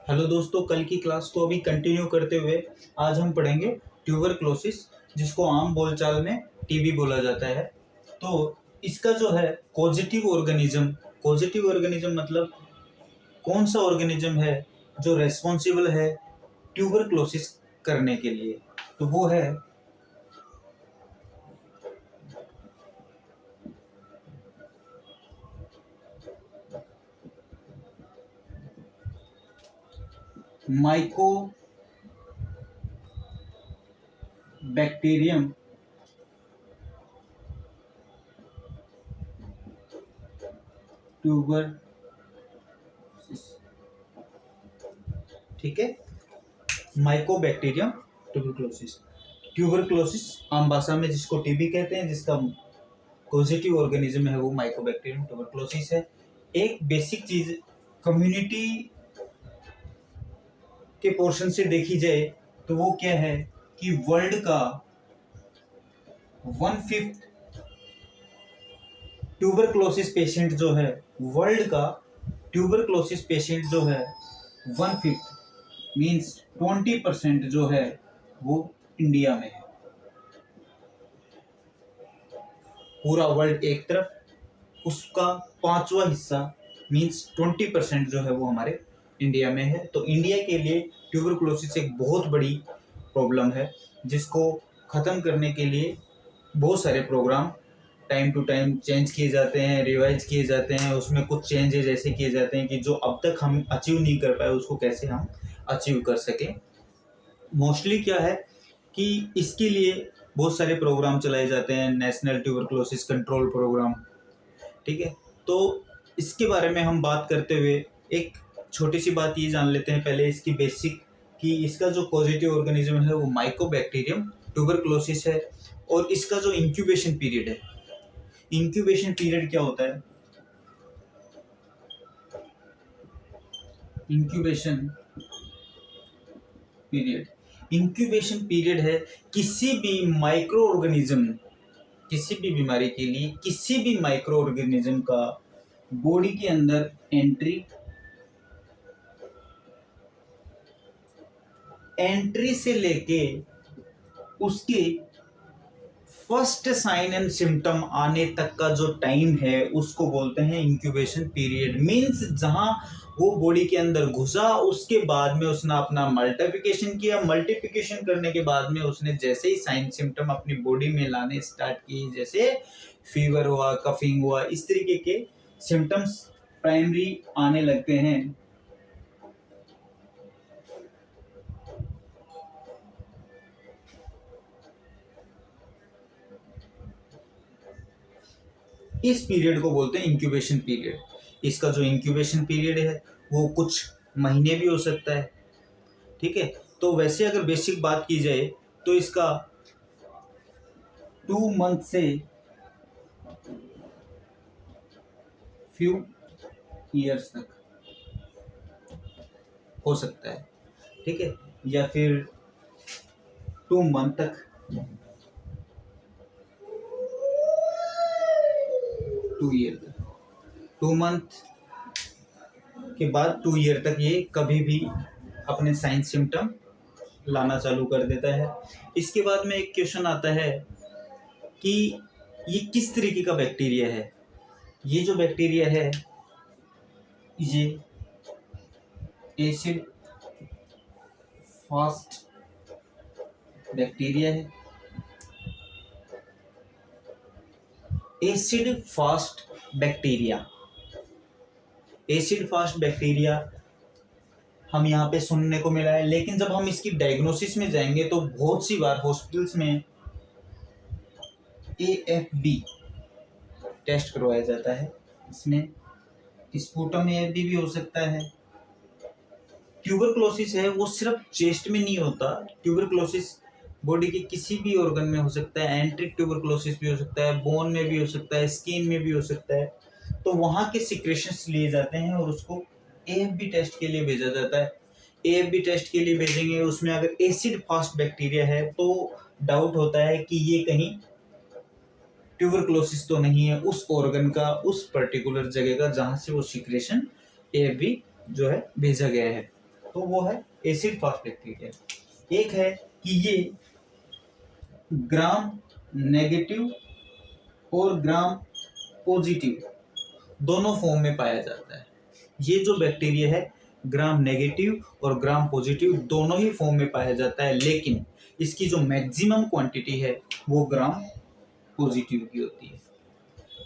Hello दोस्तों, कल की क्लास को अभी कंटिन्यू करते हुए आज हम पढ़ेंगे ट्यूबरक्लोसिस, जिसको आम बोलचाल में टीबी बोला जाता है। तो इसका जो है पॉजिटिव ऑर्गेनिज्म मतलब कौन सा ऑर्गेनिज्म है जो रेस्पॉन्सिबल है ट्यूबरक्लोसिस करने के लिए, तो वो है माइकोबैक्टीरियम ट्यूबरक्लोसिस। ठीक है, माइकोबैक्टीरियम ट्यूबरक्लोसिस। ट्यूबरक्लोसिस आम भाषा में जिसको टीबी कहते हैं, जिसका पॉजिटिव ऑर्गेनिज्म है वो माइकोबैक्टीरियम ट्यूबरक्लोसिस है। एक बेसिक चीज कम्युनिटी के पोर्शन से देखी जाए तो वो क्या है कि वर्ल्ड का 1/5 ट्यूबरक्लोसिस पेशेंट जो है, वर्ल्ड का ट्यूबरक्लोसिस पेशेंट जो है 1/5 मीन्स 20% जो है वो इंडिया में है। पूरा वर्ल्ड एक तरफ, उसका 5वां हिस्सा मीन्स 20% जो है वो हमारे इंडिया में है। तो इंडिया के लिए ट्यूबरक्लोसिस एक बहुत बड़ी प्रॉब्लम है, जिसको ख़त्म करने के लिए बहुत सारे programme time to time change किए जाते हैं, रिवाइज किए जाते हैं। उसमें कुछ चेंजेस ऐसे किए जाते हैं कि जो अब तक हम अचीव नहीं कर पाए उसको कैसे हम अचीव कर सकें। मोस्टली क्या है कि इसके लिए बहुत सारे प्रोग्राम चलाए जाते हैं, नेशनल ट्यूबरक्लोसिस कंट्रोल प्रोग्राम। ठीक है, तो इसके बारे में हम बात करते हुए एक छोटी सी बात ये जान लेते हैं पहले इसकी बेसिक, कि इसका जो पॉजिटिव ऑर्गेनिज्म है वो माइकोबैक्टीरियम ट्यूबरक्लोसिस है। और इसका जो इंक्यूबेशन पीरियड है, इंक्यूबेशन पीरियड क्या होता है? इंक्यूबेशन पीरियड है किसी भी माइक्रो ऑर्गेनिज्म, किसी भी बीमारी के लिए किसी भी माइक्रो ऑर्गेनिज्म का बॉडी के अंदर एंट्री से लेके उसके फर्स्ट साइन एंड सिम्टम आने तक का जो टाइम है उसको बोलते हैं इंक्यूबेशन पीरियड। मींस जहां वो बॉडी के अंदर घुसा, उसके बाद में उसने अपना मल्टीप्लिकेशन किया, मल्टीप्लिकेशन करने के बाद में उसने जैसे ही साइन सिम्टम अपनी बॉडी में लाने स्टार्ट किए, जैसे फीवर हुआ, कफिंग हुआ, इस तरीके के सिम्टम्स प्राइमरी आने लगते हैं, इस पीरियड को बोलते हैं इंक्यूबेशन पीरियड। इसका जो इंक्यूबेशन पीरियड है वो कुछ महीने भी हो सकता है। ठीक है, तो वैसे अगर बेसिक बात की जाए तो इसका 2 मंथ से फ्यू ईयर्स तक हो सकता है। ठीक है, या फिर 2 मंथ तक, 2 ईयर तक, 2 मंथ के बाद 2 ईयर तक ये कभी भी अपने साइन सिम्टम लाना चालू कर देता है। इसके बाद में एक क्वेश्चन आता है कि ये किस तरीके का बैक्टीरिया है। ये जो बैक्टीरिया है ये एसिड फास्ट बैक्टीरिया है। एसिड फास्ट बैक्टीरिया हम यहाँ पे सुनने को मिला है, लेकिन जब हम इसकी डायग्नोसिस में जाएंगे तो बहुत सी बार हॉस्पिटल्स में AFB टेस्ट करवाया जाता है। इसमें स्पूटम AFB भी हो सकता है। ट्यूबरक्लोसिस है वो सिर्फ चेस्ट में नहीं होता, ट्यूबरक्लोसिस बॉडी के किसी भी ऑर्गन में हो सकता है। एंट्रिक ट्यूबरक्लोसिस भी हो सकता है, बोन में भी हो सकता है, स्किन में भी हो सकता है। तो वहाँ के सिक्रेशंस लिए जाते हैं और उसको AFB टेस्ट के लिए भेजा जाता है। AFB टेस्ट के लिए भेजेंगे, उसमें अगर एसिड फास्ट बैक्टीरिया है तो डाउट होता है कि ये कहीं ट्यूबरक्लोसिस तो नहीं है उस ऑर्गन का, उस पर्टिकुलर जगह का जहाँ से वो सिक्रेशन AFB जो है भेजा गया है। तो वो है एसिड फास्ट बैक्टीरिया। एक है कि ये ग्राम नेगेटिव और ग्राम पॉजिटिव दोनों फॉर्म में पाया जाता है। ये जो बैक्टीरिया है ग्राम नेगेटिव और ग्राम पॉजिटिव दोनों ही फॉर्म में पाया जाता है, लेकिन इसकी जो मैक्सिमम क्वांटिटी है वो ग्राम पॉजिटिव की होती है।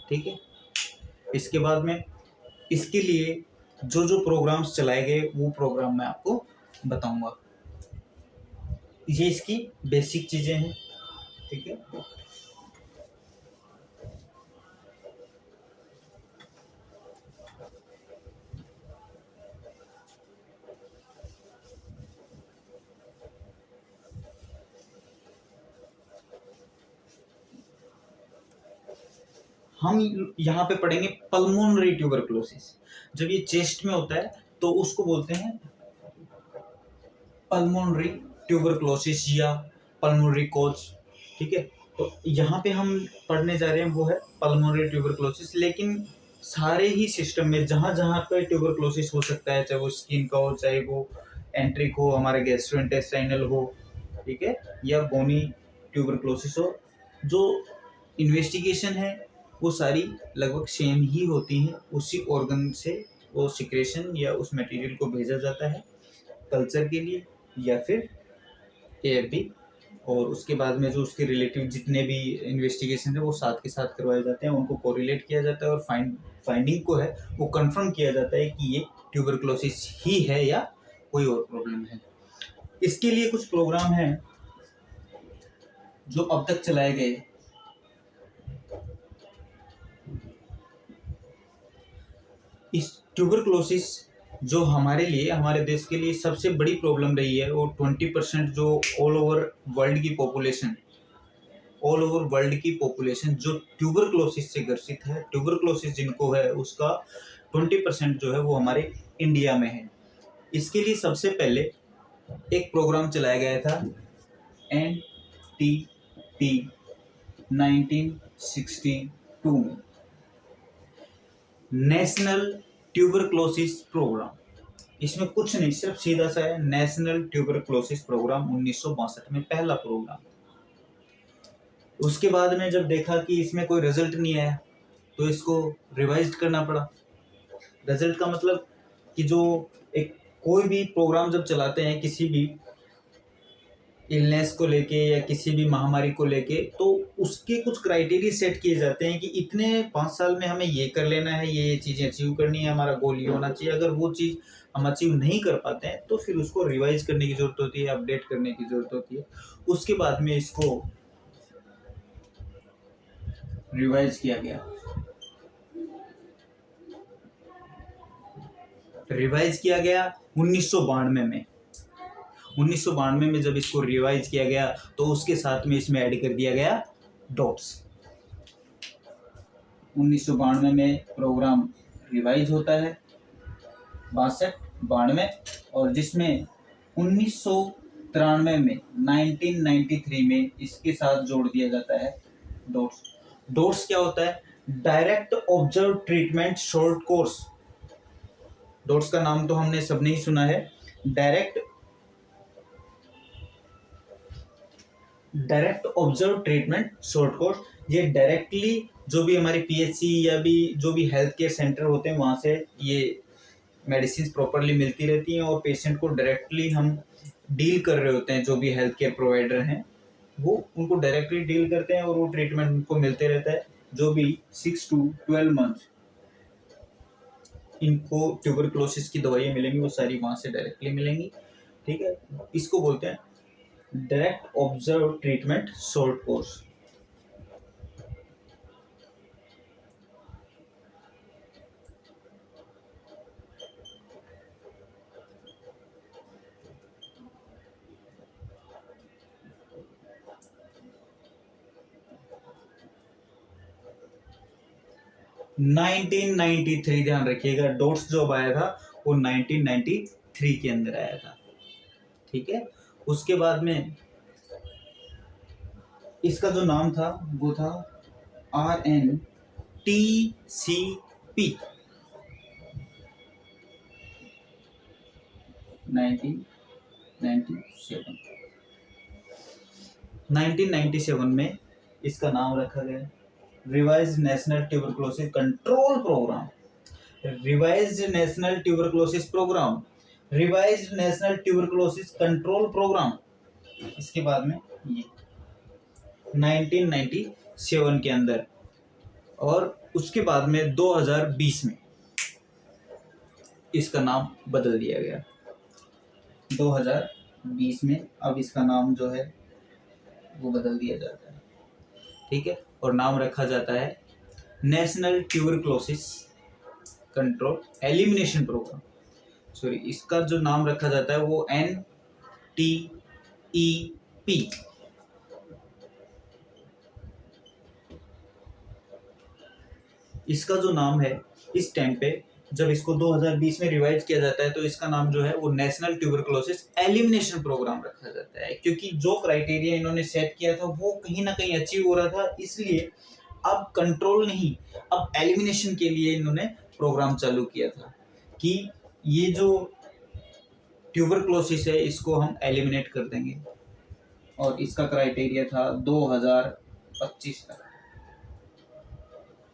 ठीक है, इसके बाद में इसके लिए जो जो प्रोग्राम्स चलाए गए वो प्रोग्राम मैं आपको बताऊंगा। ये इसकी बेसिक चीजें हैं। ठीक है, हम यहाँ पे पढ़ेंगे पल्मोनरी ट्यूबरकुलोसिस। जब ये चेस्ट में होता है तो उसको बोलते हैं पल्मोनरी ट्यूबरकुलोसिस या पल्मोनरी कोज। ठीक है, तो यहाँ पे हम पढ़ने जा रहे हैं वो है पल्मोनरी ट्यूबरकुलोसिस। लेकिन सारे ही सिस्टम में जहाँ जहाँ पे ट्यूबरकुलोसिस हो सकता है, चाहे वो स्किन का हो, चाहे वो एंट्रिक हो, हमारे गैस्ट्रोइंटेस्टाइनल हो, ठीक है, या बोनी ट्यूबरकुलोसिस हो, जो इन्वेस्टिगेशन है वो सारी लगभग सेम ही होती हैं। उसी ऑर्गन से वो सिक्रेशन या उस मटेरियल को भेजा जाता है कल्चर के लिए या फिर एएफबी, और उसके बाद में जो उसके रिलेटिव जितने भी इन्वेस्टिगेशन है वो साथ के साथ करवाए जाते हैं, उनको कोरिलेट किया जाता है और फाइंडिंग को है वो कंफर्म किया जाता है कि ये ट्यूबरकुलोसिस ही है या कोई और प्रॉब्लम है। इसके लिए कुछ प्रोग्राम हैं जो अब तक चलाए गए। इस ट्यूबरकुलोसिस जो हमारे लिए, हमारे देश के लिए सबसे बड़ी प्रॉब्लम रही है, वो 20% जो ऑल ओवर वर्ल्ड की पॉपुलेशन जो ट्यूबरकुलोसिस से ग्रसित है, ट्यूबरकुलोसिस जिनको है उसका 20% जो है वो हमारे इंडिया में है। इसके लिए सबसे पहले एक प्रोग्राम चलाया गया था NTP 1962 में, नेशनल ट्यूबरकुलोसिस प्रोग्राम। इसमें कुछ नहीं, सिर्फ सीधा सा है नेशनल ट्यूबरकुलोसिस प्रोग्राम 1962 में पहला प्रोग्राम। उसके बाद में जब देखा कि इसमें कोई रिजल्ट नहीं आया तो इसको रिवाइज करना पड़ा। रिजल्ट का मतलब कि जो एक कोई भी प्रोग्राम जब चलाते हैं किसी भी इलनेस को लेके या किसी भी महामारी को लेके, तो उसके कुछ क्राइटेरिया सेट किए जाते हैं कि इतने 5 साल में हमें ये कर लेना है, ये चीज़ें अचीव करनी है, हमारा गोल ये होना चाहिए। अगर वो चीज़ हम अचीव नहीं कर पाते हैं तो फिर उसको रिवाइज करने की ज़रूरत होती है, अपडेट करने की ज़रूरत होती है। उसके बाद में इसको रिवाइज किया गया। रिवाइज किया गया 1992 में। 1992 में जब इसको रिवाइज किया गया तो उसके साथ में इसमें ऐड कर दिया गया डॉट्स। 1992 में प्रोग्राम रिवाइज होता है 92 और जिसमें 1993 में 1993 में इसके साथ जोड़ दिया जाता है डॉट्स। डॉट्स क्या होता है? Direct observe treatment short course. Dots का नाम तो हमने सबने ही सुना है, direct observe treatment short course. ये डायरेक्टली जो भी हमारे पीएचसी या भी जो भी हेल्थ केयर सेंटर होते हैं वहाँ से ये मेडिसिन प्रॉपरली मिलती रहती हैं और पेशेंट को डायरेक्टली हम डील कर रहे होते हैं। जो भी हेल्थ केयर प्रोवाइडर हैं वो उनको डायरेक्टली डील करते हैं और वो ट्रीटमेंट उनको मिलते रहता है। जो भी 6 to 12 मंथ इनको ट्यूबरकुलोसिस की दवाइयाँ मिलेंगी वो सारी वहाँ से डायरेक्टली मिलेंगी। ठीक है, इसको बोलते हैं direct observe treatment short course. Nineteen 1993 ध्यान रखिएगा, डॉट्स जो आया था वो 1993 के अंदर आया था। ठीक है, उसके बाद में इसका जो नाम था वो था RNTCP। 1997 1997 में इसका नाम रखा गया revised national tuberculosis control programme. Revised national tuberculosis programme, revised national tuberculosis control programme. इसके बाद में ये 1997 के अंदर, और उसके बाद में 2020 में इसका नाम बदल दिया गया। 2020 में अब इसका नाम जो है वो बदल दिया जाता है, ठीक है, और नाम रखा जाता है national tuberculosis control elimination programme. Sorry, इसका जो नाम रखा जाता है वो NTEP। इसका जो नाम है इस टाइम पे, जब इसको 2020 में रिवाइज किया जाता है तो इसका नाम जो है वो नेशनल ट्यूबरकुलोसिस एलिमिनेशन प्रोग्राम रखा जाता है, क्योंकि जो क्राइटेरिया इन्होंने सेट किया था वो कहीं ना कहीं अचीव हो रहा था, इसलिए अब कंट्रोल नहीं, अब एलिमिनेशन के लिए इन्होंने प्रोग्राम चालू किया था कि ये जो ट्यूबरकुलोसिस है इसको हम एलिमिनेट कर देंगे, और इसका क्राइटेरिया था 2025 तक।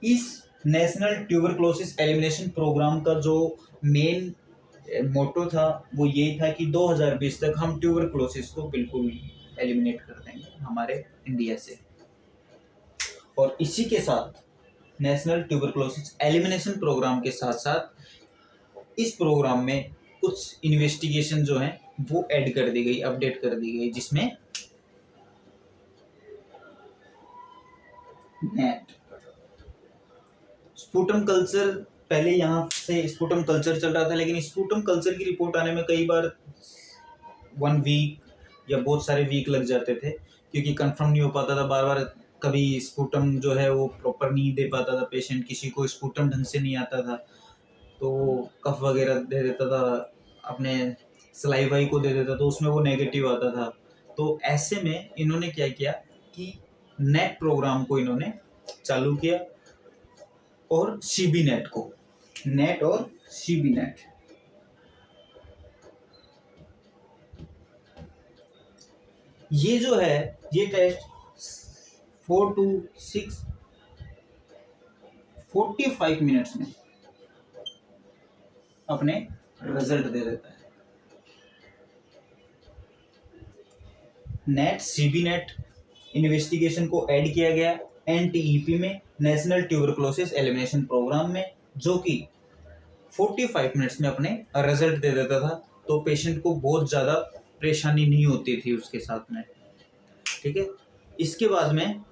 इस नेशनल ट्यूबरकुलोसिस एलिमिनेशन प्रोग्राम का जो मेन मोटो था वो यही था कि 2020 तक हम ट्यूबरकुलोसिस को बिल्कुल एलिमिनेट कर देंगे हमारे इंडिया से। और इसी के साथ नेशनल ट्यूबरकुलोसिस एलिमिनेशन प्रोग्राम के साथ साथ इस प्रोग्राम में कुछ इन्वेस्टिगेशन जो है वो ऐड कर दी गई, अपडेट कर दी गई, जिसमें नेट स्पुटम कल्चर, पहले यहाँ से स्पुटम कल्चर चल रहा था, लेकिन स्पुटम कल्चर की रिपोर्ट आने में कई बार 1 वीक या बहुत सारे वीक लग जाते थे, क्योंकि कंफर्म नहीं हो पाता था बार बार। कभी स्पुटम जो है वो प्रॉपर नहीं दे पाता था पेशेंट, किसी को स्पुटम ढंग से नहीं आता था तो कफ वगैरह दे देता था, अपने सलाइवाई को दे देता था, तो उसमें वो नेगेटिव आता था। तो ऐसे में इन्होंने क्या किया कि नेट प्रोग्राम को इन्होंने चालू किया, और सीबी नेट को, नेट और सीबी नेट। ये जो है ये टेस्ट 4 to 6 45 मिनट्स में अपने रिजल्ट दे देता है। नेट सीबी नेट इन्वेस्टिगेशन को ऐड किया गया NTEP में, नेशनल ट्यूबरकुलोसिस एलिमिनेशन प्रोग्राम में, जो कि 45 मिनट्स में अपने रिजल्ट दे देता था, तो पेशेंट को बहुत ज़्यादा परेशानी नहीं होती थी उसके साथ में, ठीक है। इसके बाद में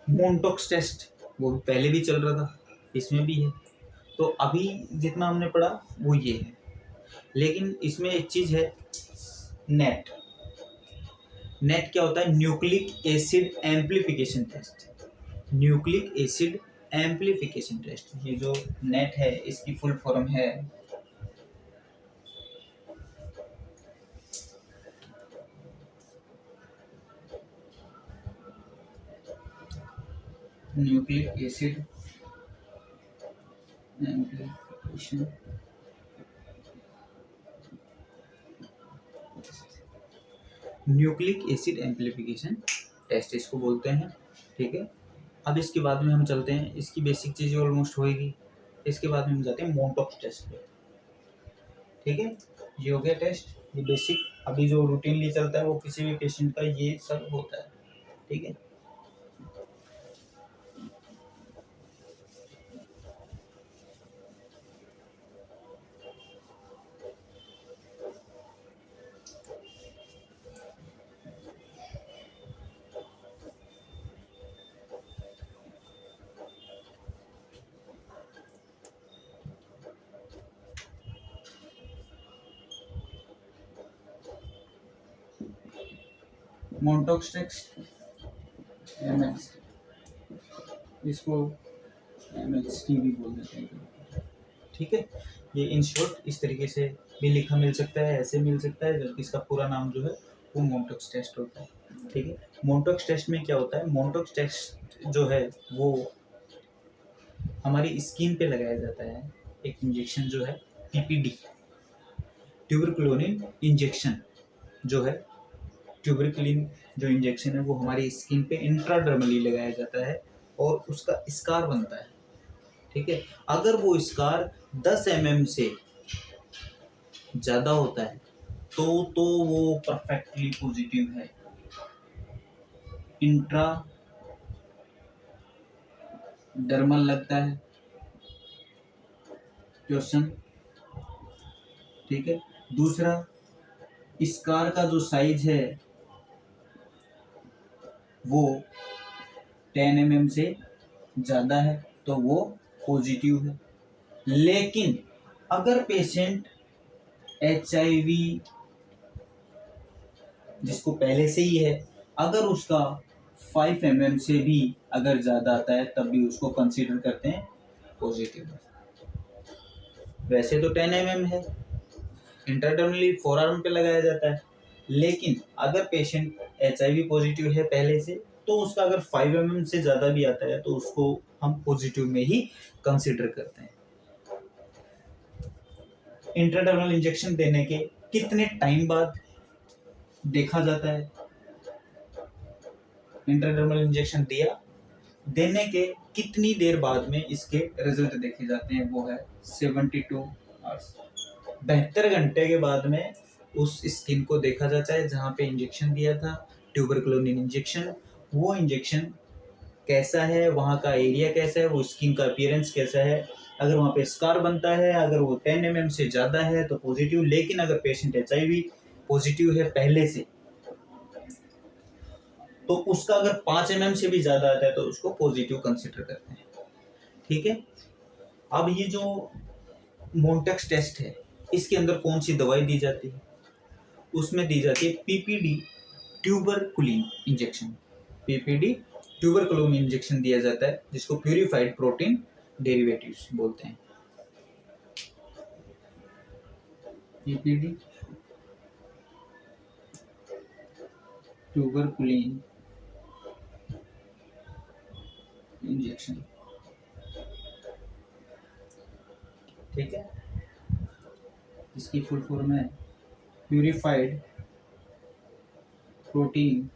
मोनटॉक्स टेस्ट, वो पहले भी चल रहा था, इसमें भी है, तो अभी जितना हमने पढ़ा वो ये है। लेकिन इसमें एक चीज़ है, नेट। नेट क्या होता है? Nucleic acid amplification test. Nucleic acid amplification test, ये जो नेट है इसकी फुल फॉर्म है nucleic acid amplification nucleic acid amplification test इसको बोलते हैं, ठीक है। अब इसके बाद में हम चलते हैं, इसकी बेसिक चीज़ें ऑलमोस्ट होएगी, इसके बाद में हम जाते हैं मोनटॉक्स टेस्ट पे, ठीक है। ये हो गया टेस्ट, ये बेसिक अभी जो रूटीनली चलता है वो किसी भी पेशेंट का ये सब होता है, ठीक है। मोनटॉक्स टेस्ट, इसको MHT भी बोल देते हैं, ठीक है। ये इन शॉर्ट इस तरीके से भी लिखा मिल सकता है, ऐसे मिल सकता है, जबकि इसका पूरा नाम जो है वो मोनटॉक्स टेस्ट होता है, ठीक है। मोनटॉक्स टेस्ट में क्या होता है? मोनटॉक्स टेस्ट जो है वो हमारी स्किन पे लगाया जाता है, एक इंजेक्शन जो है PPD, ट्यूबरकुलोनिन इंजेक्शन जो है, ट्यूबरकुलिन जो इंजेक्शन है वो हमारी स्किन पे इंट्राडर्मली लगाया जाता है और उसका स्कार बनता है, ठीक है। अगर वो स्कार 10 mm से ज़्यादा होता है तो वो परफेक्टली पॉजिटिव है। इंट्रा डर्मल लगता है क्वेश्चन, ठीक है। दूसरा, स्कार का जो साइज है वो 10 mm से ज़्यादा है तो वो पॉजिटिव है। लेकिन अगर पेशेंट HIV जिसको पहले से ही है, अगर उसका 5 mm से भी अगर ज़्यादा आता है तब भी उसको कंसीडर करते हैं पॉजिटिव। वैसे तो 10 mm है, इंट्राडर्मली फोरआर्म पे लगाया जाता है, लेकिन अगर पेशेंट HIV पॉजिटिव है पहले से तो उसका अगर 5 mm से ज़्यादा भी आता है तो उसको हम पॉजिटिव में ही कंसीडर करते हैं। इंट्राडर्मल इंजेक्शन देने के कितने टाइम बाद देखा जाता है? इंट्राडर्मल इंजेक्शन देने के कितनी देर बाद में इसके रिजल्ट देखे जाते हैं? वो है 72 आवर्स, 72 घंटे के बाद में उस स्किन को देखा जाता है जहाँ पे इंजेक्शन दिया था, ट्यूबरकुलोनिन इंजेक्शन। वो इंजेक्शन कैसा है, वहाँ का एरिया कैसा है, वो स्किन का अपीयरेंस कैसा है। अगर वहाँ पे स्कार बनता है, अगर वो 10 mm से ज़्यादा है तो पॉजिटिव, लेकिन अगर पेशेंट HIV पॉजिटिव है पहले से तो उसका अगर 5 mm से भी ज़्यादा आता है तो उसको पॉजिटिव कंसिडर करते हैं, ठीक है। अब ये जो मोन्टेक्स टेस्ट है इसके अंदर कौन सी दवाई दी जाती है? उसमें दी जाती है PPD tuberculin injection. PPD tuberculin injection दिया जाता है जिसको प्यूरिफाइड प्रोटीन डेरिवेटिव्स बोलते हैं। PPD ट्यूबरकुलिन इंजेक्शन, ठीक है। इसकी फुल फॉर्म है प्यूरिफाइड प्रोटीन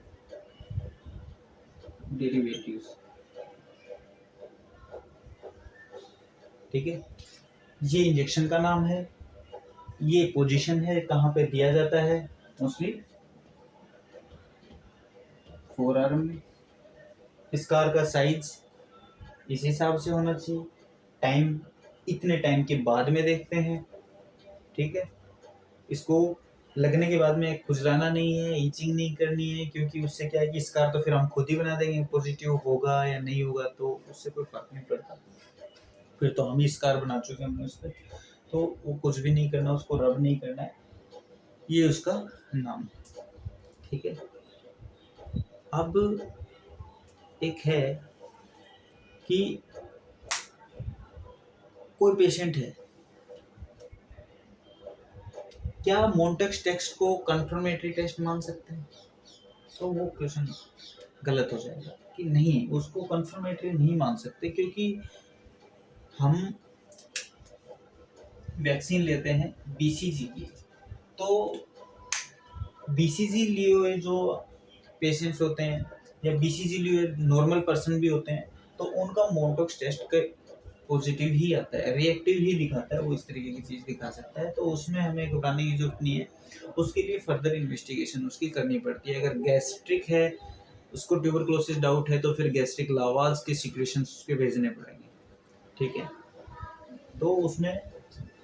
डेरिवेटिव्स, ठीक है। ये इंजेक्शन का नाम है, ये पोजीशन है कहाँ पे दिया जाता है, मोस्टली फोरआर्म में। स्कार का साइज इस हिसाब से होना चाहिए, टाइम इतने टाइम के बाद में देखते हैं, ठीक है। इसको लगने के बाद में खुजलाना नहीं है, ईचिंग नहीं करनी है, क्योंकि उससे क्या है कि स्कार तो फिर हम खुद ही बना देंगे, पॉजिटिव होगा या नहीं होगा तो उससे कोई फर्क नहीं पड़ता, फिर तो हम ही स्कार बना चुके हैं उस पर, तो वो कुछ भी नहीं करना, उसको रब नहीं करना है, ये उसका नाम है, ठीक है। अब एक है कि कोई पेशेंट है, क्या मोन्टेक्स टेस्ट को कंफर्मेटरी टेस्ट मान सकते हैं? तो वो क्वेश्चन गलत हो जाएगा कि नहीं, उसको कंफर्मेटरी नहीं मान सकते, क्योंकि हम वैक्सीन लेते हैं BCG की, तो BCG लिए हुए जो पेशेंट्स होते हैं या BCG लिए हुए नॉर्मल पर्सन भी होते हैं तो उनका मोन्टेक्स टेस्ट का पॉजिटिव ही आता है, रिएक्टिव ही दिखाता है, वो इस तरीके की चीज़ दिखा सकता है, तो उसमें हमें घबराने की जरूरत नहीं है। उसके लिए फर्दर इन्वेस्टिगेशन उसकी करनी पड़ती है। अगर गैस्ट्रिक है, उसको ट्यूबरकुलोसिस डाउट है, तो फिर गैस्ट्रिक लावाज के सिक्रेशंस उसके भेजने पड़ेंगे, ठीक है। तो उसमें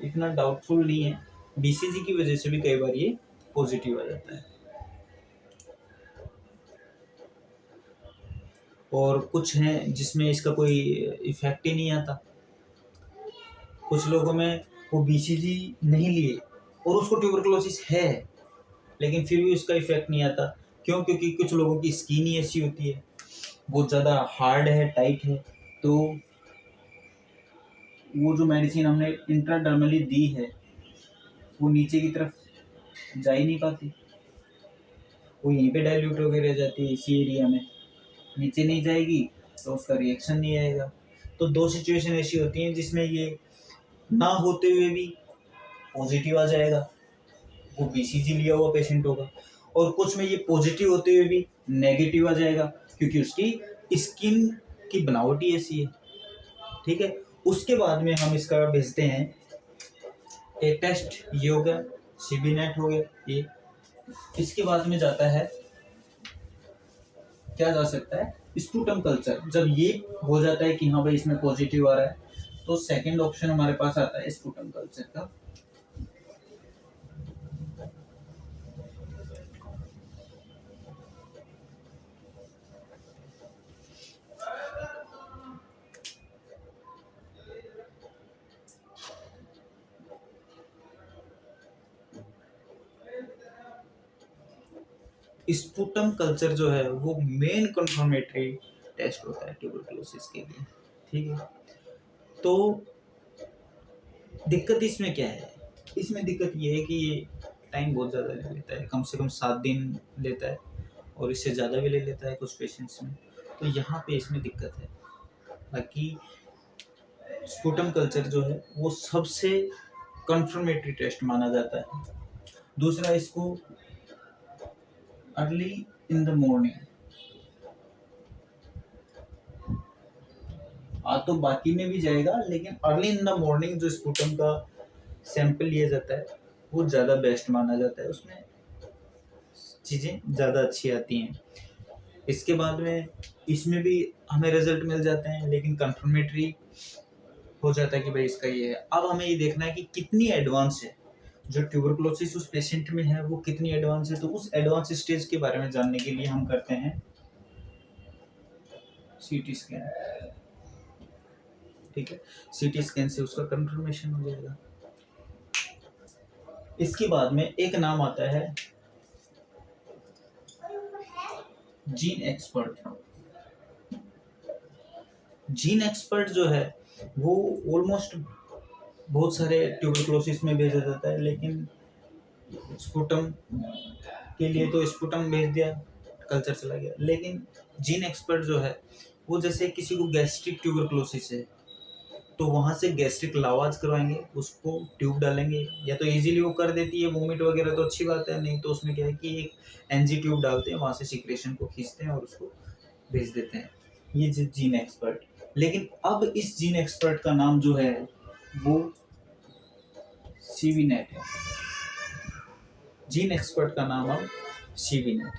इतना डाउटफुल नहीं है, BCG की वजह से भी कई बार ये पॉजिटिव आ जाता है। और कुछ हैं जिसमें इसका कोई इफेक्ट ही नहीं आता। कुछ लोगों में वो BCG नहीं लिए और उसको ट्यूबरकुलोसिस है, लेकिन फिर भी उसका इफेक्ट नहीं आता। क्यों? क्योंकि कुछ लोगों की स्किन ही ऐसी होती है, बहुत ज़्यादा हार्ड है, टाइट है, तो वो जो मेडिसिन हमने इंट्राडर्मली दी है वो नीचे की तरफ जा ही नहीं पाती, वो यहीं पे डाइल्यूट होकर रह जाती है इसी एरिया में, नीचे नहीं जाएगी तो उसका रिएक्शन नहीं आएगा। तो दो सिचुएशन ऐसी होती हैं जिसमें ये ना होते हुए भी पॉजिटिव आ जाएगा, वो बीसीजी लिया हुआ पेशेंट होगा, और कुछ में ये पॉजिटिव होते हुए भी नेगेटिव आ जाएगा क्योंकि उसकी स्किन की बनावट ही ऐसी है। ठीक है, उसके बाद में हम इसका भेजते हैं ए टेस्ट, ये हो गया, सीबी नेट हो गया ये। इसके बाद में जाता है, क्या जा सकता है, स्पूटम कल्चर। जब ये हो जाता है कि हाँ भाई इसमें पॉजिटिव आ रहा है, तो सेकंड ऑप्शन हमारे पास आता है स्पूटम कल्चर का। स्पूटम कल्चर जो है वो मेन कंफर्मेटरी टेस्ट होता है ट्यूबरकुलोसिस के लिए। ठीक है, तो दिक्कत इसमें क्या है, इसमें दिक्कत ये है कि ये टाइम बहुत ज़्यादा ले लेता है, कम से कम 7 दिन लेता है, और इससे ज़्यादा भी ले लेता है कुछ पेशेंट्स में। तो यहाँ पे इसमें दिक्कत है। बाकी स्पूटम कल्चर जो है वो सबसे कंफर्मेटरी टेस्ट माना जाता है। दूसरा, इसको अर्ली इन द मॉर्निंग, तो बाकी में भी जाएगा, लेकिन अर्ली इन द मॉर्निंग जो स्पूटम का सैंपल लिया जाता है वो ज़्यादा बेस्ट माना जाता है, उसमें चीज़ें ज़्यादा अच्छी आती हैं। इसके बाद में इसमें भी हमें रिजल्ट मिल जाते हैं, लेकिन कंफर्मेटरी हो जाता है कि भाई इसका ये है। अब हमें ये देखना है कि कितनी एडवांस है जो ट्यूबरकुलोसिस उस पेशेंट में है, वो कितनी एडवांस है। तो उस एडवांस स्टेज के बारे में जानने के लिए हम करते हैं सीटी स्कैन। ठीक है, सीटी स्कैन से उसका कंफर्मेशन हो जाएगा। इसके बाद में एक नाम आता है जीन एक्सपर्ट। जीन एक्सपर्ट जो है वो ऑलमोस्ट बहुत सारे ट्यूबरकुलोसिस में भेजा जाता है, लेकिन स्पूटम के लिए तो स्पूटम भेज दिया, कल्चर चला गया। लेकिन जीन एक्सपर्ट जो है वो जैसे किसी को गैस्ट्रिक ट्यूबरकुलोसिस है तो वहाँ से गैस्ट्रिक लावाज करवाएंगे, उसको ट्यूब डालेंगे, या तो इजीली वो कर देती है वोमिट वगैरह तो अच्छी बात है, नहीं तो उसमें क्या है कि एक एनजी ट्यूब डालते हैं, वहाँ से सिक्रेशन को खींचते हैं और उसको भेज देते हैं। ये जीन एक्सपर्ट। लेकिन अब इस जीन एक्सपर्ट का नाम जो है वो सीवी नेट है। जीन एक्सपर्ट का नाम अब सीवी नेट।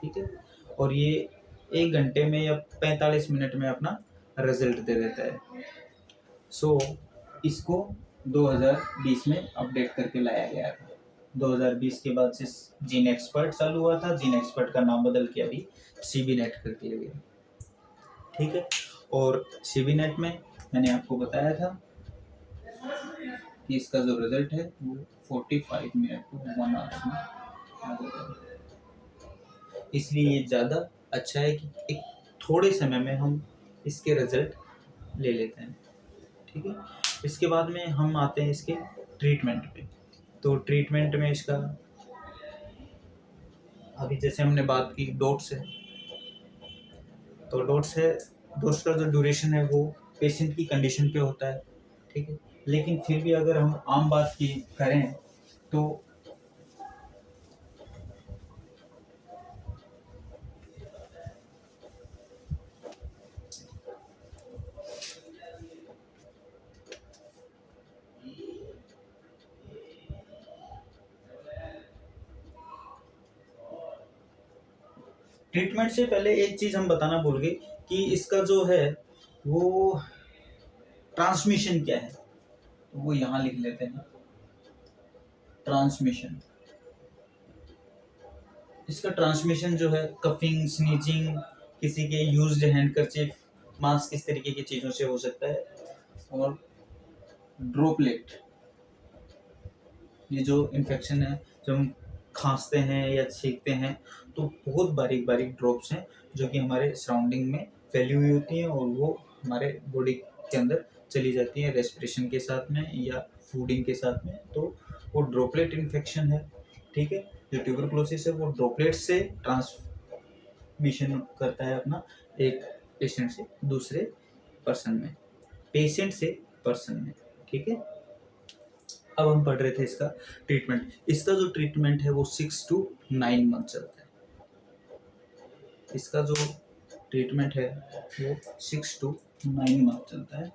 ठीक है, और ये 1 घंटे में या 45 मिनट में अपना रिजल्ट दे देता है। सो इसको 2020 में अपडेट करके लाया गया था। 2020 के बाद से जीन एक्सपर्ट चालू हुआ था, जीन एक्सपर्ट का नाम बदल के अभी सीबी नेट कर दिया गया। ठीक है, और सीबी नेट में मैंने आपको बताया था कि इसका जो रिजल्ट है वो 45 मिनट टू 1 आवर में आ जाता है। इसलिए ये ज़्यादा अच्छा है कि एक थोड़े समय में हम इसके रिजल्ट ले लेते हैं। ठीक है, इसके बाद में हम आते हैं इसके ट्रीटमेंट पे। तो ट्रीटमेंट में इसका अभी जैसे हमने बात की डोट्स है, तो डोट्स का जो ड्यूरेशन है वो पेशेंट की कंडीशन पे होता है। ठीक है, लेकिन फिर भी अगर हम आम बात की करें तो ट्रीटमेंट से पहले एक चीज़ हम बताना भूल गए कि इसका जो है वो ट्रांसमिशन क्या है, तो वो यहाँ लिख लेते हैं। ट्रांसमिशन, इसका ट्रांसमिशन जो है कफिंग, स्नीचिंग, किसी के यूज्ड हैंडकरचिप, मास्क, इस तरीके की चीज़ों से हो सकता है। और ड्रॉपलेट, ये जो इन्फेक्शन है, जब हम खांसते हैं या छींकते हैं तो बहुत बारीक बारीक ड्रॉप्स हैं जो कि हमारे सराउंडिंग में फैली हुई होती हैं और वो हमारे बॉडी के अंदर चली जाती हैं रेस्पिरेशन के साथ में या फूडिंग के साथ में, तो वो ड्रॉपलेट इन्फेक्शन है। ठीक है, जो ट्यूबरकुलोसिस है वो ड्रॉपलेट से ट्रांसमिशन करता है अपना, एक पेशेंट से दूसरे पर्सन में, पेशेंट से पर्सन में। ठीक है, अब हम पढ़ रहे थे इसका ट्रीटमेंट। इसका जो ट्रीटमेंट है वो 6 to 9 मंथ चलता है। इसका जो ट्रीटमेंट है वो 6 to 9 मंथ चलता है।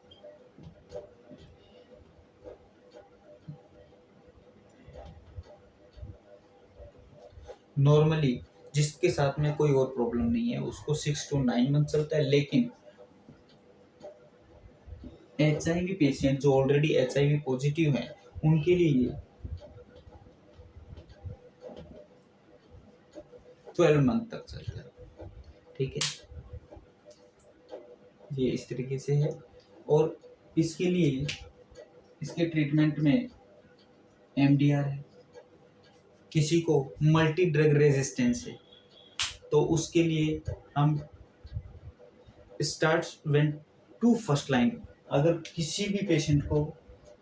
नॉर्मली जिसके साथ में कोई और प्रॉब्लम नहीं है उसको 6 to 9 मंथ चलता है, लेकिन HIV पेशेंट जो ऑलरेडी HIV पॉजिटिव हैं उनके लिए ये 12 मंथ तक चलता है। ठीक है, ये इस तरीके से है। और इसके लिए इसके ट्रीटमेंट में MDR है। किसी को मल्टी ड्रग रेजिस्टेंस है तो उसके लिए हम start when to first line, अगर किसी भी पेशेंट को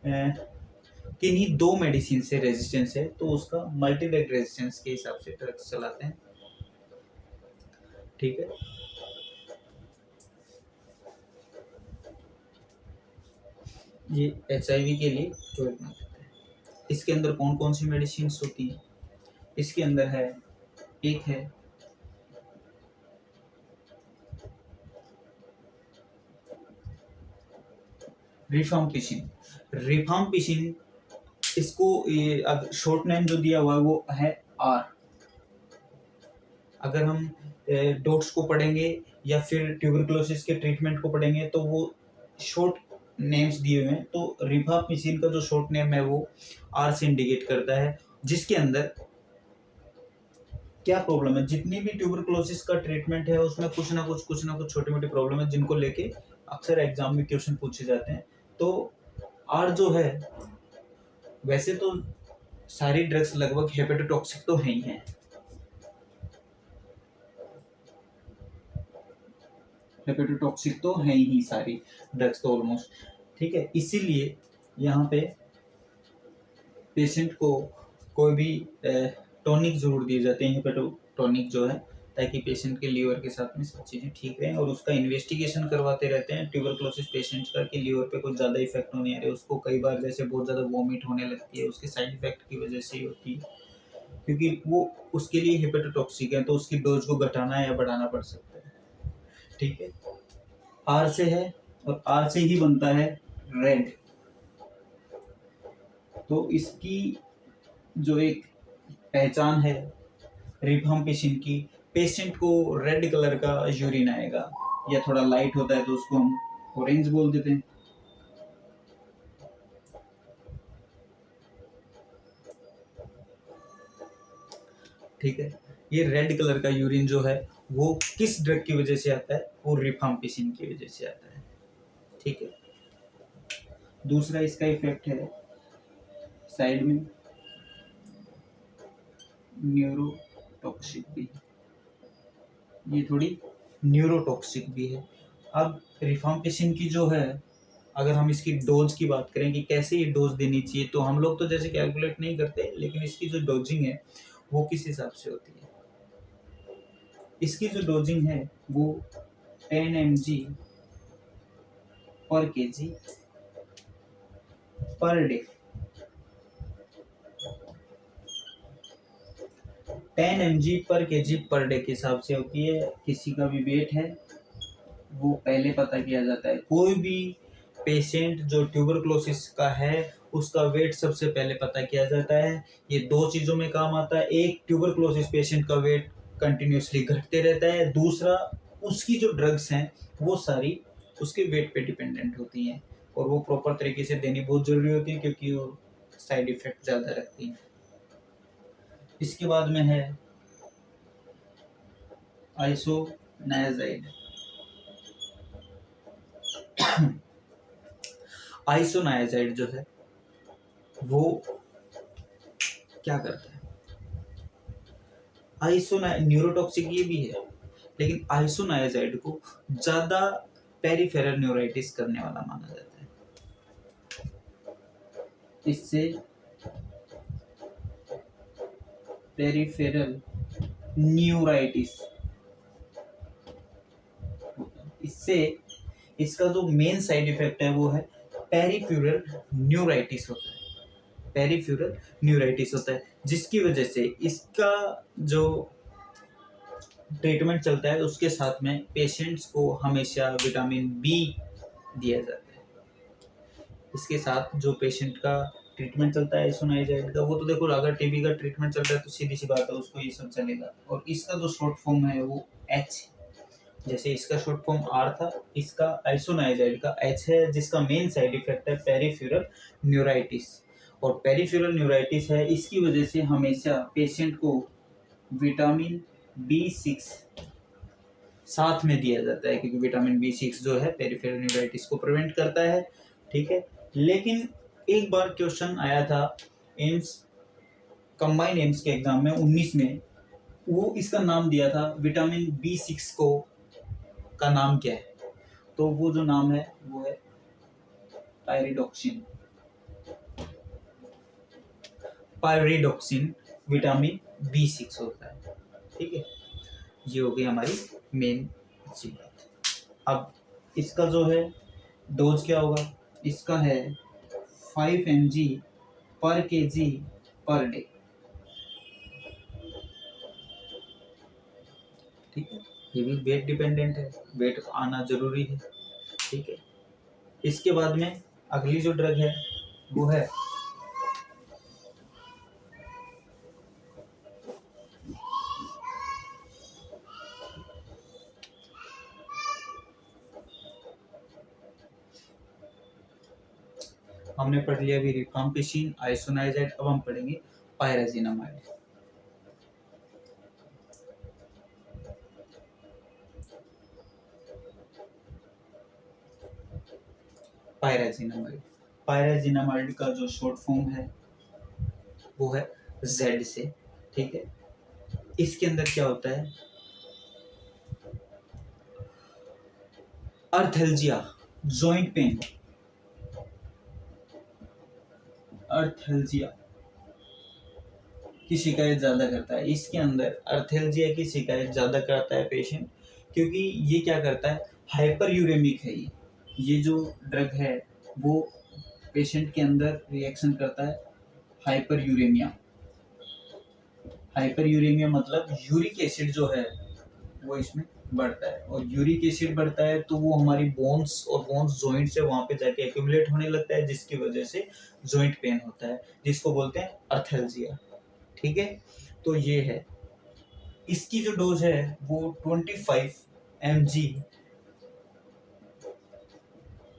किन्हीं 2 मेडिसिन से रेजिस्टेंस है तो उसका मल्टी ड्रग रेजिस्टेंस के हिसाब से ड्रग्स चलाते हैं। ठीक है, ये HIV के लिए 12 मंथ है। इसके अंदर कौन कौन सी मेडिसिन होती हैं? इसके अंदर है, एक है रिफाम्पिसिन। रिफाम्पिसिन इसको ये शॉर्ट नेम जो दिया हुआ है वो है R। अगर हम डॉट्स को पढ़ेंगे या फिर ट्यूबरकुलोसिस के ट्रीटमेंट को पढ़ेंगे तो वो शॉर्ट नेम्स दिए हुए हैं। तो रिफाम्पिसिन का जो शॉर्ट नेम है वो R से इंडिकेट करता है। जिसके अंदर क्या प्रॉब्लम है, जितनी भी ट्यूबरकुलोसिस का ट्रीटमेंट है उसमें कुछ ना कुछ छोटी मोटी प्रॉब्लम है जिनको लेके अक्सर एग्जाम में क्वेश्चन पूछे जाते हैं। तो R जो है, वैसे तो सारी ड्रग्स लगभग हेपेटोटॉक्सिक तो है ही हैं, हेपेटोटॉक्सिक तो है ही सारी ड्रग्स तो ऑलमोस्ट। ठीक है, इसीलिए यहाँ पे पेशेंट को कोई भी टॉनिक जरूर दिए जाते हैं, हेपेटोटॉनिक जो है, ताकि पेशेंट के लीवर के साथ में सब चीज़ें ठीक रहें। और उसका इन्वेस्टिगेशन करवाते रहते हैं ट्यूबरकुलोसिस पेशेंट का कि लीवर पे कुछ ज़्यादा इफेक्ट होने आ रहे हैं। उसको कई बार जैसे बहुत ज़्यादा वॉमिट होने लगती है, उसके साइड इफेक्ट की वजह से ही होती है, क्योंकि वो उसके लिए हेपेटोटॉक्सिक है तो उसकी डोज को घटाना या बढ़ाना पड़ सकता है। ठीक है, R से है और R से ही बनता है रेड। तो इसकी जो एक पहचान है रिफाम्पिसिन की, पेशेंट को रेड कलर का यूरिन आएगा, या थोड़ा लाइट होता है तो उसको हम ऑरेंज बोल देते हैं। ठीक है, ये रेड कलर का यूरिन जो है वो किस ड्रग की वजह से आता है? वो रिफाम्पिसिन की वजह से आता है। ठीक है, दूसरा इसका इफेक्ट है साइड में न्यूरोटॉक्सिक भी, ये थोड़ी न्यूरोटॉक्सिक भी है। अब रिफाम्पिसिन की जो है, अगर हम इसकी डोज की बात करें कि कैसे ये डोज देनी चाहिए, तो हम लोग तो जैसे कैलकुलेट नहीं करते, लेकिन इसकी जो डोजिंग है वो किस हिसाब से होती है? इसकी जो डोजिंग है वो 10 mg पर kg पर डे, 10 mg पर kg पर डे के हिसाब से होती है। किसी का भी वेट है वो पहले पता किया जाता है। कोई भी पेशेंट जो ट्यूबरकुलोसिस का है उसका वेट सबसे पहले पता किया जाता है। ये 2 चीज़ों में काम आता है। एक, ट्यूबरकुलोसिस पेशेंट का वेट कंटिन्यूसली घटते रहता है। दूसरा, उसकी जो ड्रग्स हैं वो सारी उसके वेट पे डिपेंडेंट होती हैं और वो प्रॉपर तरीके से देनी बहुत ज़रूरी होती है, क्योंकि वो साइड इफ़ेक्ट ज़्यादा रखती हैं। इसके बाद में है आइसोनायाजाइड। आइसोनायाजाइड जो है वो क्या करता है? न्यूरोटॉक्सिक ये भी है, लेकिन आइसोनायाजाइड को ज़्यादा पेरिफेरल न्यूराइटिस करने वाला माना जाता है। इससे पेरिफेरल न्यूराइटिस, इससे इसका जो मेन साइड इफेक्ट है वो है पेरिफेरल न्यूराइटिस होता है। पेरिफ्यूरल न्यूराइटिस होता है, जिसकी वजह से इसका जो ट्रीटमेंट चलता है उसके साथ में पेशेंट्स को हमेशा विटामिन बी दिया जाता है। इसके साथ जो पेशेंट का ट्रीटमेंट चलता है आइसोनाइजाइड का, वो तो देखो अगर टीबी का ट्रीटमेंट चल रहा है तो सीधी सी बात है उसको ये सब चलेगा। और इसका जो शॉर्ट फॉर्म है वो एच, जैसे इसका शॉर्ट फॉर्म आर था, इसका आइसोनाइजाइड का एच है, जिसका मेन साइड इफेक्ट है पेरिफ्यूरल न्यूराइटिस। और पेरिफ्यूरल न्यूराइटिस है, इसकी वजह से हमेशा पेशेंट को विटामिन B6 साथ में दिया जाता है, क्योंकि विटामिन B6 जो है पेरिफेरल न्यूराइटिस को प्रिवेंट करता है। ठीक है, लेकिन एक बार क्वेश्चन आया था एम्स, कंबाइंड एम्स के एग्जाम में 19 में, वो इसका नाम दिया था विटामिन B6 को, का नाम क्या है? तो वो जो नाम है वो है पायरिडोक्सिन। पायरिडोक्सिन विटामिन B6 होता है। ठीक है, ये हो गई हमारी मेन अच्छी बात। अब इसका जो है डोज क्या होगा? इसका है 5 mg पर kg पर डे। ठीक है, ये भी वेट डिपेंडेंट है, वेट आना जरूरी है। ठीक है, इसके बाद में अगली जो ड्रग है वो है हमने पढ़ लिया अभी रिफाम्पिसिन, आइसोनाइजाइड, अब हम पढ़ेंगे पायराजिनामाइड। पायराजिनामाइड, पायराजिनामाइड का जो शॉर्ट फॉर्म है वो है जेड से। ठीक है, इसके अंदर क्या होता है? अर्थेल्जिया, जॉइंट पेन, अर्थेल्जिया की शिकायत ज़्यादा करता है। इसके अंदर अर्थेल्जिया की शिकायत ज़्यादा करता है पेशेंट, क्योंकि ये क्या करता है, हाइपर यूरेमिक है। ये जो ड्रग है वो पेशेंट के अंदर रिएक्शन करता है हाइपर यूरेमिया। हाइपर यूरेमिया मतलब यूरिक एसिड जो है वो इसमें बढ़ता है, और यूरिक एसिड बढ़ता है तो वो हमारी बोन्स और बोन्स जॉइंट से वहाँ पे जाके एक्यूमुलेट होने लगता है, जिसकी वजह से जॉइंट पेन होता है, जिसको बोलते हैं अर्थेल्जिया। ठीक है, तो ये है, इसकी जो डोज है वो 25 mg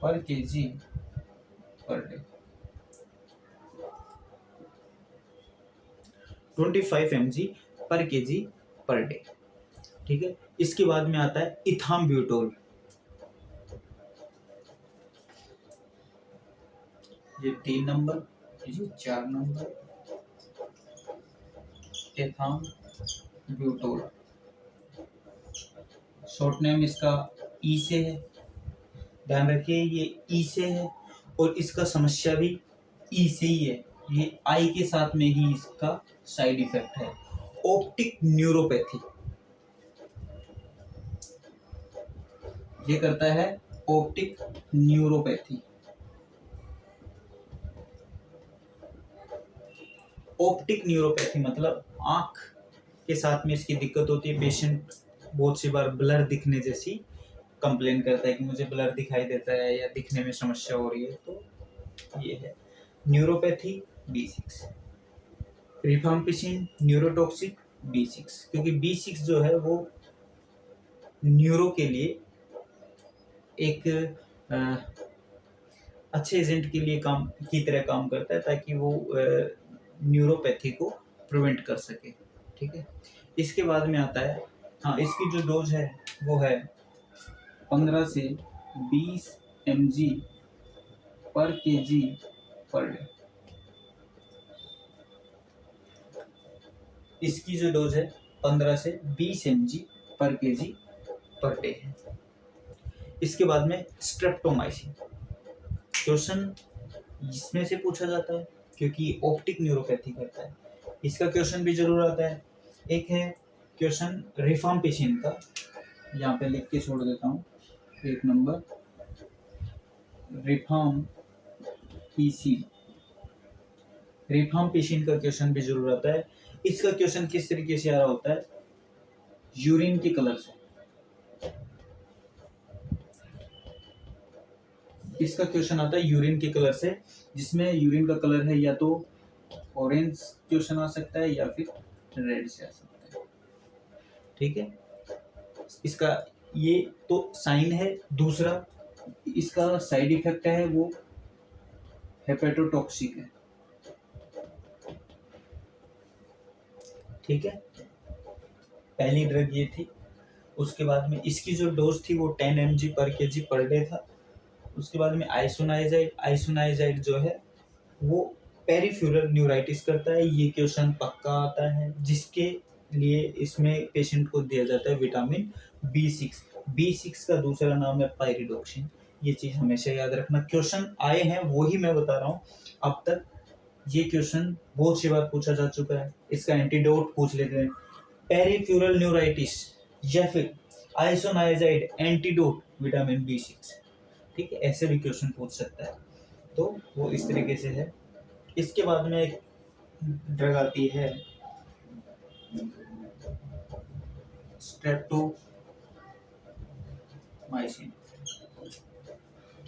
पर kg पर डे। 25 mg पर kg पर डे। ठीक है, इसके बाद में आता है इथाम्ब्यूटोल। ये 3 नंबर, ये 4 नंबर, इथाम्ब्यूटोल। शॉर्ट नेम इसका ई से है, ध्यान रखिए ये ई से है, और इसका समस्या भी ई से ही है। ये आई के साथ में ही इसका साइड इफेक्ट है, ऑप्टिक न्यूरोपैथी। ये करता है ऑप्टिक न्यूरोपैथी। ऑप्टिक न्यूरोपैथी मतलब आंख के साथ में इसकी दिक्कत होती है। पेशेंट बहुत सी बार ब्लर दिखने जैसी कंप्लेन करता है कि मुझे ब्लर दिखाई देता है या दिखने में समस्या हो रही है, तो ये है neuropathy B6। Rifampicin neurotoxic B6, क्योंकि B6 जो है वो न्यूरो के लिए एक अच्छे एजेंट के लिए काम की तरह काम करता है, ताकि वो न्यूरोपैथी को प्रिवेंट कर सके। ठीक है, इसके बाद में आता है, हाँ, इसकी जो डोज है वो है 15 से 20 mg पर kg पर डे। इसकी जो डोज है 15 से 20 mg पर kg पर डे है। इसके बाद में स्ट्रेप्टोमाइसिन, क्वेश्चन इसमें से पूछा जाता है क्योंकि ऑप्टिक न्यूरोपैथी करता है, इसका क्वेश्चन भी जरूर आता है। एक है क्वेश्चन रिफाम्पिसिन का, यहाँ पे लिख के छोड़ देता हूँ, 1 नंबर रिफाम्पिसिन। रिफाम्पिसिन का क्वेश्चन भी जरूर आता है। इसका क्वेश्चन किस तरीके से आ रहा होता है, यूरिन के कलर से। इसका क्वेश्चन आता है यूरिन के कलर से, जिसमें यूरिन का कलर है या तो ऑरेंज क्वेश्चन आ सकता है या फिर रेड से आ सकता है। ठीक है, इसका ये तो साइन है। दूसरा इसका साइड इफेक्ट है वो हेपेटोटॉक्सिक है। ठीक है, पहली ड्रग ये थी। उसके बाद में इसकी जो डोज थी वो 10 mg पर kg पर डे था। उसके बाद में आइसोनाइजाइड जो है वो पेरिफ्यूरल न्यूराइटिस करता है। ये क्वेश्चन पक्का आता है, जिसके लिए इसमें पेशेंट को दिया जाता है विटामिन B6। B6 का दूसरा नाम है पायरिडोक्सिन। ये चीज हमेशा याद रखना। क्वेश्चन आए हैं वो ही मैं बता रहा हूँ। अब तक ये क्वेश्चन बहुत सी बार पूछा जा चुका है। इसका एंटीडोट पूछ लेते हैं, पेरिफ्यूरल न्यूराइटिस या फिर आइसोनाइजाइड एंटीडोट विटामिन B6। ठीक है, ऐसे भी क्वेश्चन पूछ सकता है, तो वो इस तरीके से है। इसके बाद में एक ड्रग आती है स्ट्रेप्टोमाइसिन।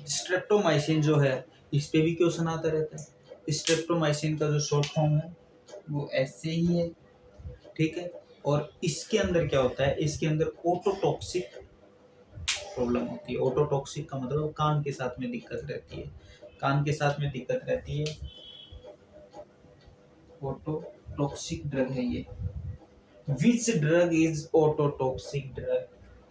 स्ट्रेप्टोमाइसिन जो है इस पे भी क्वेश्चन आता रहता है। स्ट्रेप्टोमाइसिन का जो शॉर्ट फॉर्म है वो ऐसे ही है। ठीक है, और इसके अंदर क्या होता है, इसके अंदर ओटोटॉक्सिक प्रॉब्लम होती है। ओटोटॉक्सिक का मतलब कान के साथ में दिक्कत रहती है, कान के साथ में दिक्कत रहती है। ओटोटॉक्सिक ड्रग है ये। Which drug is ototoxic drug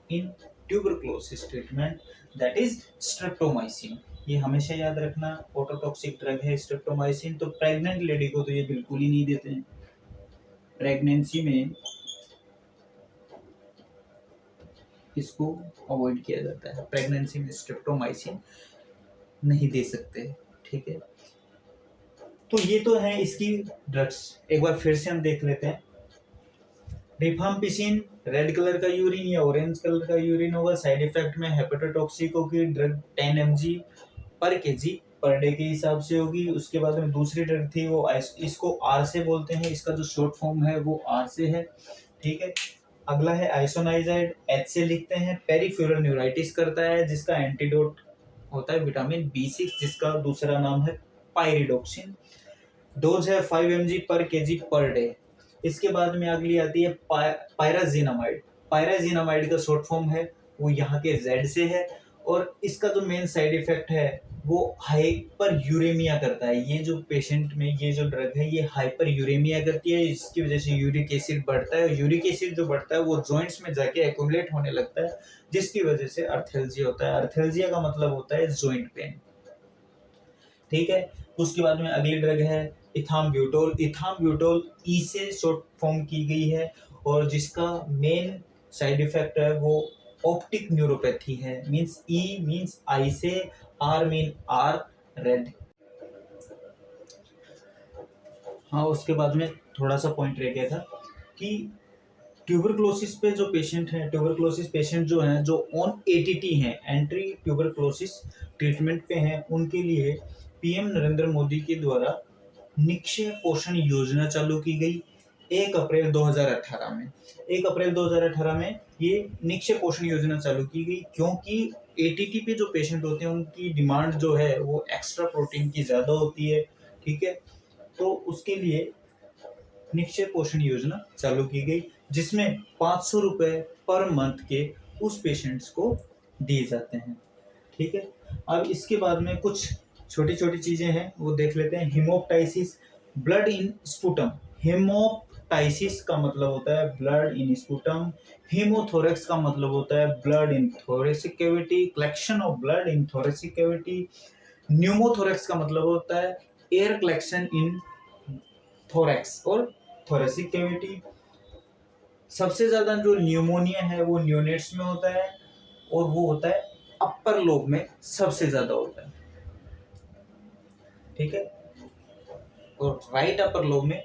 in tuberculosis treatment, that is streptomycin. ये हमेशा याद रखना, ओटोटॉक्सिक ड्रग है स्ट्रेप्टोमाइसिन। तो प्रेग्नेंट लेडी को तो ये बिल्कुल ही नहीं देते हैं। प्रेगनेंसी में इसको अवॉइड किया जाता है। प्रेगनेंसी में स्ट्रेप्टोमाइसिन नहीं दे सकते। ठीक है, तो ये तो है इसकी ड्रग्स। एक बार फिर से हम देख लेते हैं। रिफाम्पिसिन रेड कलर का यूरिन या ऑरेंज कलर का यूरिन होगा। साइड इफेक्ट में हेपेटोटॉक्सिक होगी। ड्रग 10 mg पर kg पर डे के हिसाब से होगी। उसके बाद में दूसरी ड्रग थी वो इसको आर से बोलते हैं। इसका जो शॉर्ट फॉर्म है वो आर से है। ठीक है, अगला है आइसोनाइजाइड, एच से लिखते हैं। पेरिफ्यूरल न्यूराइटिस करता है, जिसका एंटीडोट होता है विटामिन B6, जिसका दूसरा नाम है पायरिडोक्सिन। डोज है 5 mg पर kg पर डे। इसके बाद में अगली आती है पायराजिनामाइड। पायराजिनामाइड का शॉर्ट फॉर्म है वो यहाँ के Z से है, और इसका जो मेन साइड इफेक्ट है वो हाइपर यूरेमिया करता है। ये जो पेशेंट में ये जो ड्रग है ये हाइपर यूरेमिया करती है। इसकी वजह से यूरिक एसिड बढ़ता है। यूरिक एसिड जो बढ़ता है वो जॉइंट्स में जाके एक्यूमुलेट होने लगता है, जिसकी वजह से अर्थेल्जिया होता है। अर्थेल्जिया का मतलब होता है जॉइंट पेन। ठीक है, उसके बाद में अगली ड्रग है इथाम्ब्यूटोल। इथाम्ब्यूटोल ई से शॉर्ट फॉर्म की गई है, और जिसका मेन साइड इफेक्ट है वो ऑप्टिक न्यूरोपैथी है। मींस ई मींस आई से, आर मीन आर रेड। हाँ, उसके बाद में थोड़ा सा पॉइंट रह गया था कि ट्यूबरक्लोसिस पे जो पेशेंट हैं, ट्यूबरक्लोसिस पेशेंट जो हैं जो ऑन ATT हैं, एंट्री ट्यूबरक्लोसिस ट्रीटमेंट पे हैं, उनके लिए PM नरेंद्र मोदी के द्वारा निक्षय पोषण योजना चालू की गई 1 अप्रैल 2018 में। 1 अप्रैल 2018 में ये निक्षय पोषण योजना चालू की गई, क्योंकि ATT पे जो पेशेंट होते हैं उनकी डिमांड जो है वो एक्स्ट्रा प्रोटीन की ज़्यादा होती है। ठीक है, तो उसके लिए निक्षय पोषण योजना चालू की गई, जिसमें 500 रुपये पर मंथ के उस पेशेंट्स को दिए जाते हैं। ठीक है, अब इसके बाद में कुछ छोटी छोटी चीजें हैं वो देख लेते हैं। हिमोप्टाइसिस, ब्लड इन स्पुटम। हिमोप्टाइसिस का मतलब होता है ब्लड इन स्पुटम। हीमोथोरेक्स का मतलब होता है blood in thoracic cavity, collection of blood in thoracic cavity. Pneumothorax का मतलब होता है एयर कलेक्शन इन थोरेक्स और थोरेसिक कैविटी। सबसे ज्यादा जो न्यूमोनिया है वो न्यूनेट्स में होता है, और वो होता है अपर लोब में सबसे ज्यादा होता है। ठीक है, और राइट अपर लोब में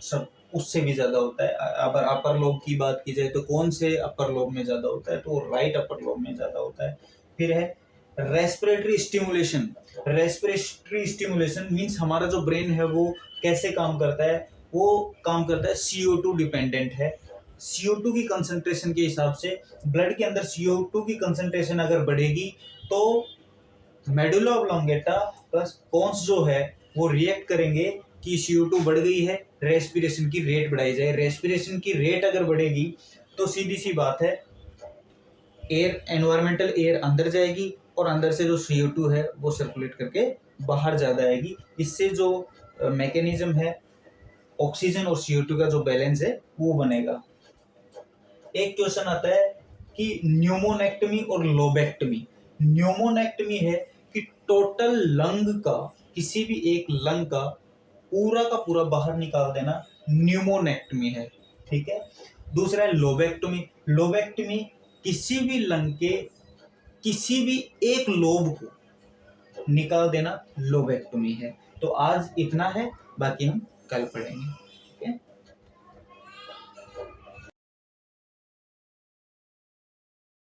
सब उससे भी ज्यादा होता है। अगर अपर लोब की बात की जाए तो कौन से अपर लोब में ज्यादा होता है, तो राइट अपर लोब में ज्यादा होता है। फिर है respiratory stimulation, respiratory stimulation means हमारा जो ब्रेन है वो कैसे काम करता है, वो काम करता है CO2 डिपेंडेंट है। CO2 की कंसंट्रेशन के हिसाब से ब्लड के अंदर CO2 की कंसंट्रेशन अगर बढ़ेगी तो मेडुला ऑब्लोंगेटा प्लस पोन्स जो है वो रिएक्ट करेंगे कि CO2 बढ़ गई है, रेस्पिरेशन की रेट बढ़ाई जाए। रेस्पिरेशन की रेट अगर बढ़ेगी तो सीधी सी बात है एयर, एनवायरमेंटल एयर अंदर जाएगी और अंदर से जो CO2 है वो सर्कुलेट करके बाहर ज़्यादा आएगी। इससे जो मैकेनिज्म है ऑक्सीजन और CO2 का जो बैलेंस है वो बनेगा। एक क्वेश्चन आता है कि न्यूमोनेक्टमी और लोबेक्टमी। न्यूमोनेक्टमी है कि टोटल लंग का, किसी भी एक लंग का पूरा बाहर निकाल देना, न्यूमोनेक्टमी है, ठीक है। दूसरा है लोबेक्टमी। लोबेक्टमी किसी भी लंग के किसी भी एक लोब को निकाल देना लोबेक्टमी है। तो आज इतना है, बाकी हम कल पढ़ेंगे।